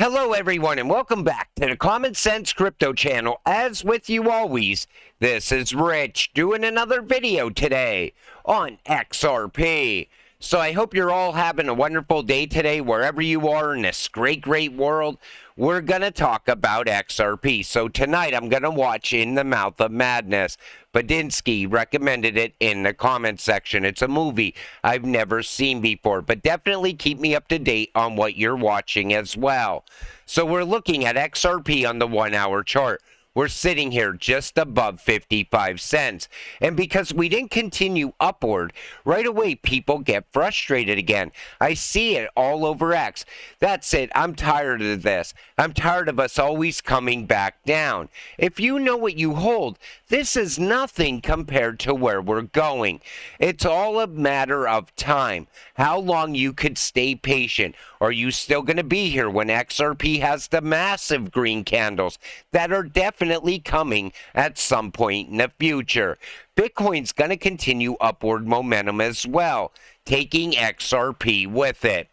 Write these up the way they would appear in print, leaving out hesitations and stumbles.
Hello everyone and welcome back to the Common Sense Crypto channel. As with you always, this is Rich doing another video today on XRP. So I hope you're all having a wonderful day today wherever you are in this great world. We're going to talk about XRP. So tonight I'm going to watch In the Mouth of Madness. Badinsky recommended it in the comments section. It's a movie I've never seen before, but definitely keep me up to date on what you're watching as well. So we're looking at XRP on the 1 hour chart. We're sitting here just above 55 cents. And because we didn't continue upward, right away people get frustrated again. I see it all over X. That's it. I'm tired of this. I'm tired of us always coming back down. If you know what you hold, this is nothing compared to where we're going. It's all a matter of time. How long you could stay patient. Are you still going to be here when XRP has the massive green candles that are definitely coming at some point in the future? Bitcoin's going to continue upward momentum as well, taking XRP with it.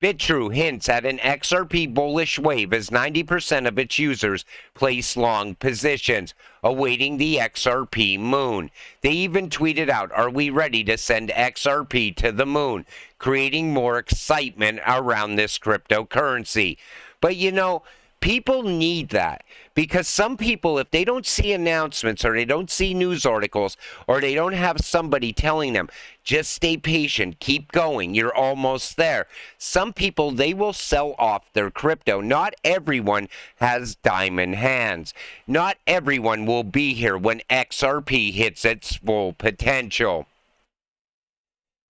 BitTrue hints at an XRP bullish wave as 90% of its users place long positions, awaiting the XRP moon. They even tweeted out, "Are we ready to send XRP to the moon?" creating more excitement around this cryptocurrency. But you know, people need that because some people, if they don't see announcements or they don't see news articles or they don't have somebody telling them, just stay patient, keep going, you're almost there. Some people, they will sell off their crypto. Not everyone has diamond hands. Not everyone will be here when XRP hits its full potential.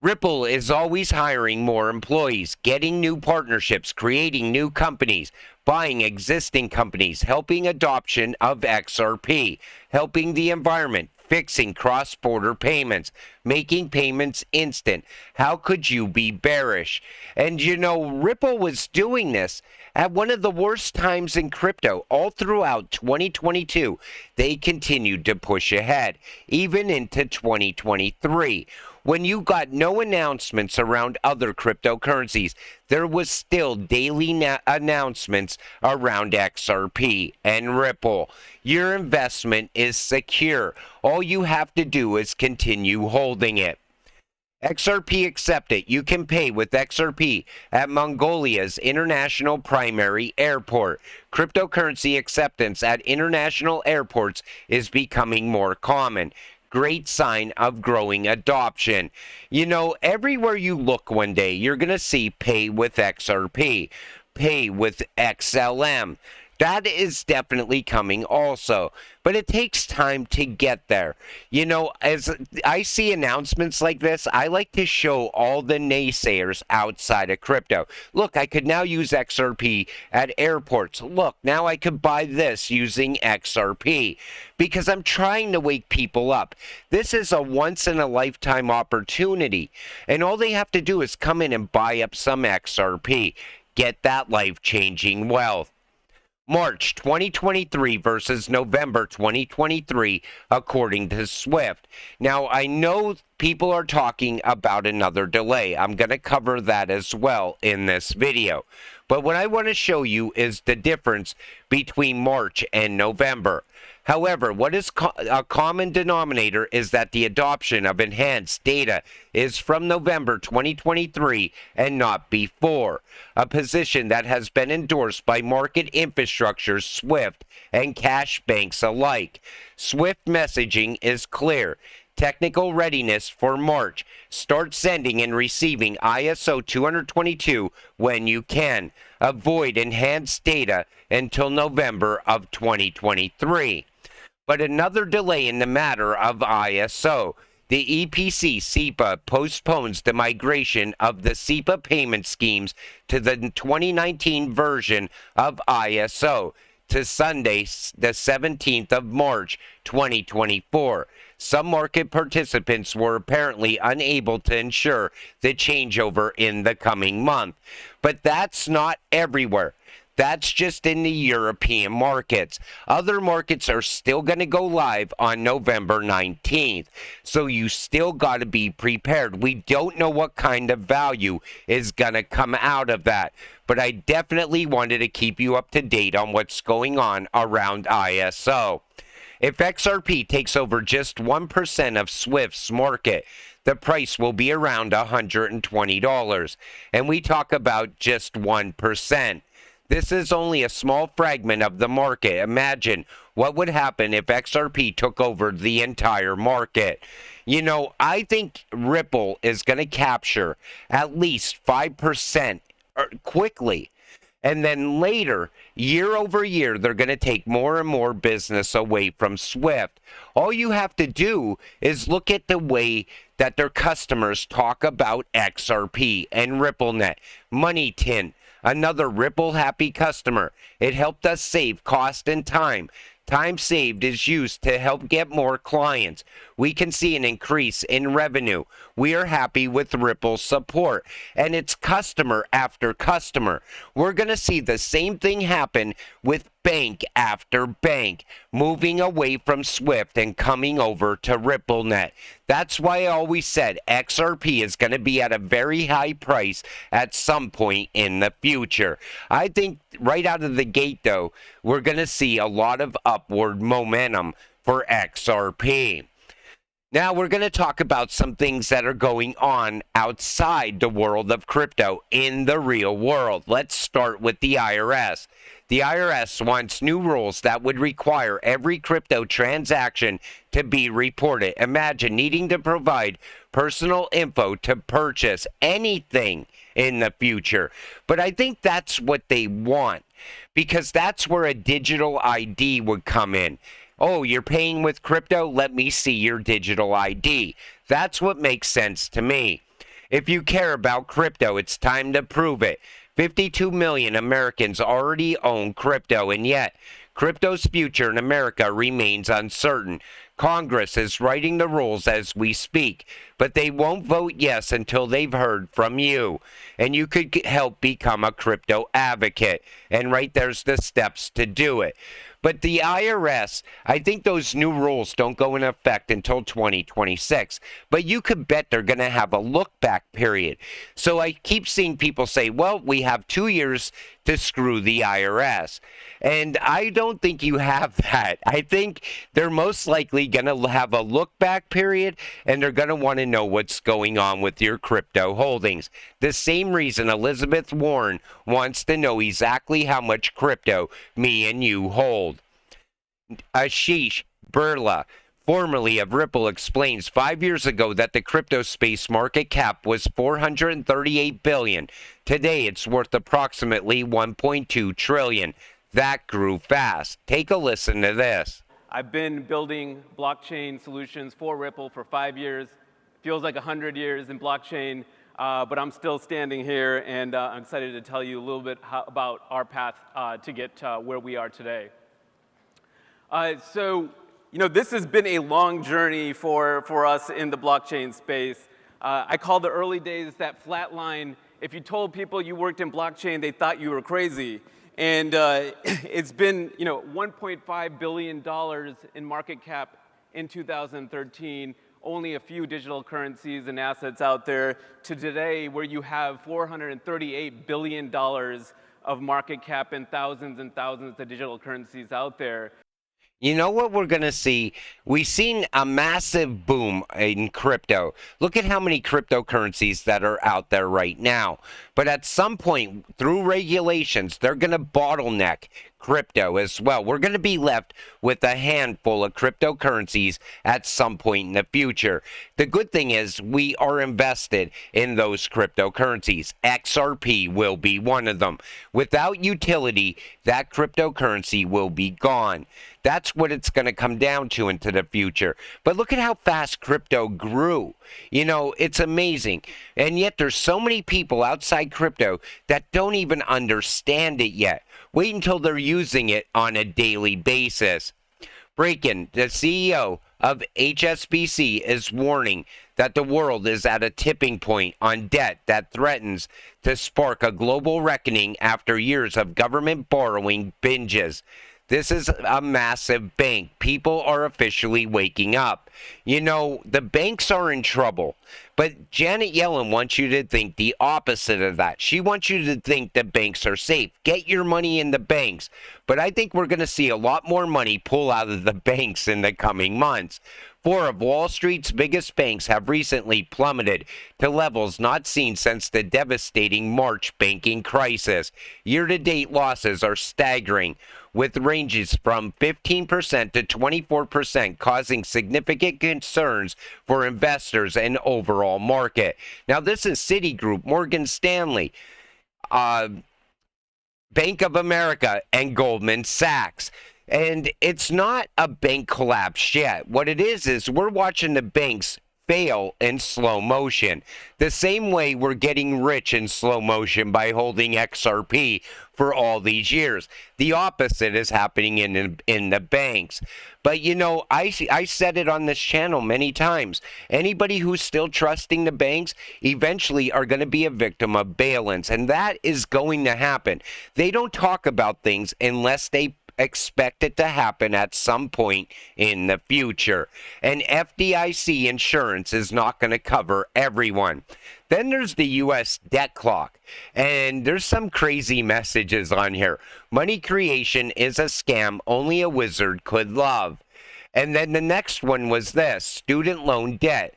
Ripple is always hiring more employees, getting new partnerships, creating new companies, buying existing companies, helping adoption of XRP, helping the environment, fixing cross-border payments, making payments instant. How could you be bearish? And you know, Ripple was doing this at one of the worst times in crypto. All throughout 2022, they continued to push ahead, even into 2023. When you got no announcements around other cryptocurrencies, there was still daily announcements around XRP and Ripple. Your investment is secure. All you have to do is continue holding it. XRP accepted. You can pay with XRP at Mongolia's international primary airport. Cryptocurrency acceptance at international airports is becoming more common. Great sign of growing adoption. You know, everywhere you look one day, you're going to see pay with XRP, pay with XLM. That is definitely coming also, but it takes time to get there. You know, as I see announcements like this, I like to show all the naysayers outside of crypto. Look, I could now use XRP at airports. Look, now I could buy this using XRP because I'm trying to wake people up. This is a once-in-a-lifetime opportunity, and all they have to do is come in and buy up some XRP. Get that life-changing wealth. March 2023 versus November 2023, according to Swift. Now, I know people are talking about another delay. I'm going to cover that as well in this video. But what I want to show you is the difference between March and November. However, what is a common denominator is that the adoption of enhanced data is from November 2023 and not before, a position that has been endorsed by market infrastructures, Swift, and cash banks alike. Swift messaging is clear. Technical readiness for March. Start sending and receiving ISO 222 when you can. Avoid enhanced data until November of 2023. But another delay in the matter of ISO. The EPC SEPA postpones the migration of the SEPA payment schemes to the 2019 version of ISO to Sunday, the 17th of March, 2024. Some market participants were apparently unable to ensure the changeover in the coming month. But that's not everywhere. That's just in the European markets. Other markets are still going to go live on November 19th. So you still got to be prepared. We don't know what kind of value is going to come out of that. But I definitely wanted to keep you up to date on what's going on around ISO. If XRP takes over just 1% of Swift's market, the price will be around $120. And we talk about just 1%. This is only a small fragment of the market. Imagine what would happen if XRP took over the entire market. You know, I think Ripple is going to capture at least 5% quickly. And then later, year over year, they're going to take more and more business away from Swift. All you have to do is look at the way that their customers talk about XRP and RippleNet. Money Tint, another Ripple happy customer. It helped us save cost and time. Time saved is used to help get more clients. We can see an increase in revenue. We are happy with Ripple's support, and it's customer after customer. We're going to see the same thing happen with bank after bank, moving away from Swift and coming over to RippleNet. That's why I always said XRP is going to be at a very high price at some point in the future. I think right out of the gate, though, we're going to see a lot of upward momentum for XRP. Now we're going to talk about some things that are going on outside the world of crypto in the real world. Let's start with the IRS. The IRS wants new rules that would require every crypto transaction to be reported. Imagine needing to provide personal info to purchase anything in the future. But I think that's what they want, because that's where a digital ID would come in. Oh, you're paying with crypto? Let me see your digital ID. That's what makes sense to me. If you care about crypto, it's time to prove it. 52 million Americans already own crypto, and yet crypto's future in America remains uncertain. Congress is writing the rules as we speak, but they won't vote yes until they've heard from you. And you could help become a crypto advocate. And right there's the steps to do it. But the IRS, I think those new rules don't go into effect until 2026. But you could bet they're going to have a look back period. So I keep seeing people say, well, we have 2 years to screw the IRS. And I don't think you have that. I think they're most likely going to have a look back period, and they're going to want to know what's going on with your crypto holdings. The same reason Elizabeth Warren wants to know exactly how much crypto me and you hold. Ashish Birla, formerly of Ripple, explains 5 years ago that the crypto space market cap was $438 billion. Today it's worth approximately $1.2 trillion. That grew fast. Take a listen to this. I've been building blockchain solutions for Ripple for 5 years. Feels like 100 years in blockchain, but I'm still standing here, and I'm excited to tell you a little bit about our path to get where we are today. So, you know, this has been a long journey for us in the blockchain space. I call the early days that flat line. If you told people you worked in blockchain, they thought you were crazy. And it's been, you know, $1.5 billion in market cap in 2013, only a few digital currencies and assets out there, to today where you have $438 billion of market cap and thousands of digital currencies out there. You know what we're going to see? We've seen a massive boom in crypto. Look at how many cryptocurrencies that are out there right now. But at some point, through regulations, they're going to bottleneck crypto as well. We're going to be left with a handful of cryptocurrencies at some point in the future. The good thing is we are invested in those cryptocurrencies. XRP will be one of them. Without utility, that cryptocurrency will be gone. That's what it's going to come down to into the future. But look at how fast crypto grew. You know, it's amazing. And yet there's so many people outside crypto that don't even understand it yet. Wait until they're using it on a daily basis. Breaking, the CEO of HSBC is warning that the world is at a tipping point on debt that threatens to spark a global reckoning after years of government borrowing binges. This is a massive bank. People are officially waking up. You know, the banks are in trouble. But Janet Yellen wants you to think the opposite of that. She wants you to think the banks are safe. Get your money in the banks. But I think we're going to see a lot more money pull out of the banks in the coming months. Four of Wall Street's biggest banks have recently plummeted to levels not seen since the devastating March banking crisis. Year-to-date losses are staggering, with ranges from 15% to 24%, causing significant concerns for investors and overall market. Now, this is Citigroup, Morgan Stanley, Bank of America, and Goldman Sachs. And it's not a bank collapse yet. What it is we're watching the banks fail in slow motion. The same way we're getting rich in slow motion by holding XRP for all these years. The opposite is happening in the banks. But you know, I said it on this channel many times. Anybody who's still trusting the banks eventually are going to be a victim of bail-ins, and that is going to happen. They don't talk about things unless they expect it to happen at some point in the future. And FDIC insurance is not going to cover everyone. Then there's the U.S. debt clock. And there's some crazy messages on here. Money creation is a scam only a wizard could love. And then the next one was this: student loan debt.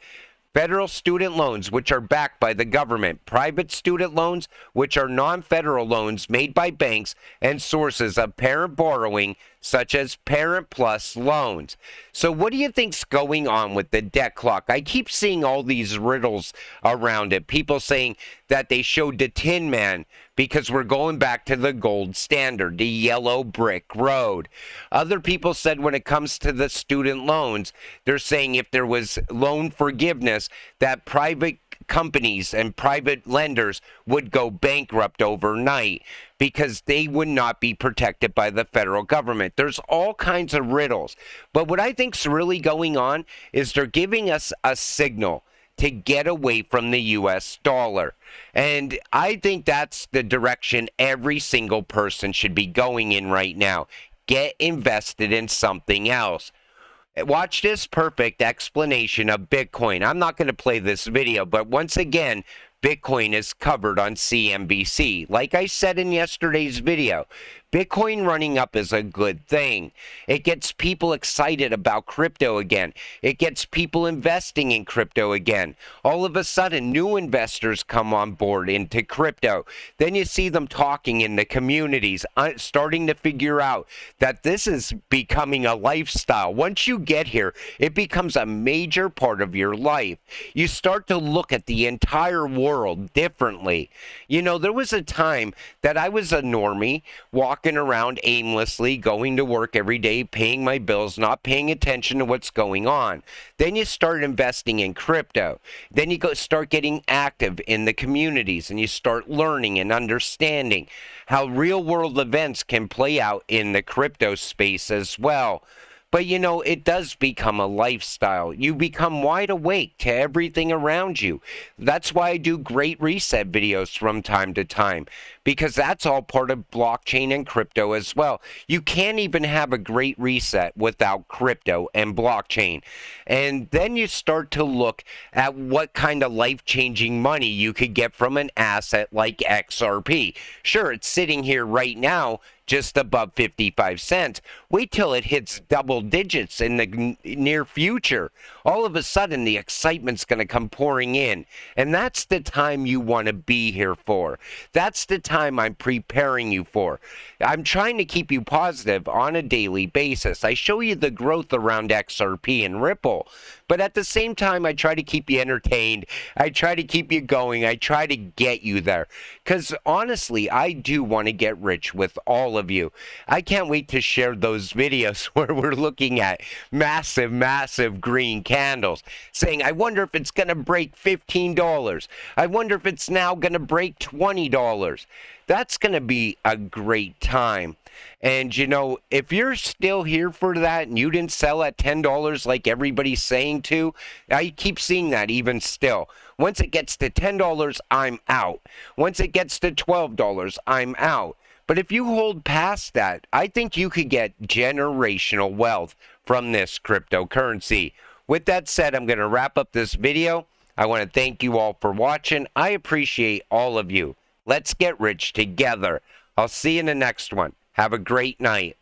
Federal student loans, which are backed by the government. Private student loans, which are non-federal loans made by banks and sources of parent borrowing, such as Parent Plus loans. So what do you think's going on with the debt clock? I keep seeing all these riddles around it. People saying that they showed the Tin Man because we're going back to the gold standard, the yellow brick road. Other people said when it comes to the student loans, they're saying if there was loan forgiveness, that private companies and private lenders would go bankrupt overnight because they would not be protected by the federal government. There's all kinds of riddles. But what I think's really going on is they're giving us a signal to get away from the U.S. dollar. And I think that's the direction every single person should be going in right now. Get invested in something else. Watch this perfect explanation of Bitcoin. I'm not going to play this video, but once again, Bitcoin is covered on CNBC. Like I said in yesterday's video, Bitcoin running up is a good thing. It gets people excited about crypto again. It gets people investing in crypto again. All of a sudden, new investors come on board into crypto. Then you see them talking in the communities, starting to figure out that this is becoming a lifestyle. Once you get here, it becomes a major part of your life. You start to look at the entire world differently. You know, there was a time that I was a normie, walking around aimlessly, going to work every day, paying my bills, not paying attention to what's going on. Then you start investing in crypto. Then you start getting active in the communities, and you start learning and understanding how real world events can play out in the crypto space as well. But you know, it does become a lifestyle. You become wide awake to everything around you. That's why I do Great Reset videos from time to time, because that's all part of blockchain and crypto as well. You can't even have a Great Reset without crypto and blockchain. And then you start to look at what kind of life-changing money you could get from an asset like XRP. Sure, it's sitting here right now just above 55 cents. Wait till it hits double digits in the near future. All of a sudden, the excitement's going to come pouring in. And that's the time you want to be here for. That's the time I'm preparing you for. I'm trying to keep you positive on a daily basis. I show you the growth around XRP and Ripple. But at the same time, I try to keep you entertained. I try to keep you going. I try to get you there. Because honestly, I do want to get rich with all of you. I can't wait to share those videos where we're looking at massive, massive green candles, saying, I wonder if it's going to break $15. I wonder if it's now going to break $20. That's going to be a great time. And you know, if you're still here for that and you didn't sell at $10 like everybody's saying to, I keep seeing that even still. Once it gets to $10, I'm out. Once it gets to $12, I'm out. But if you hold past that, I think you could get generational wealth from this cryptocurrency. With that said, I'm going to wrap up this video. I want to thank you all for watching. I appreciate all of you. Let's get rich together. I'll see you in the next one. Have a great night.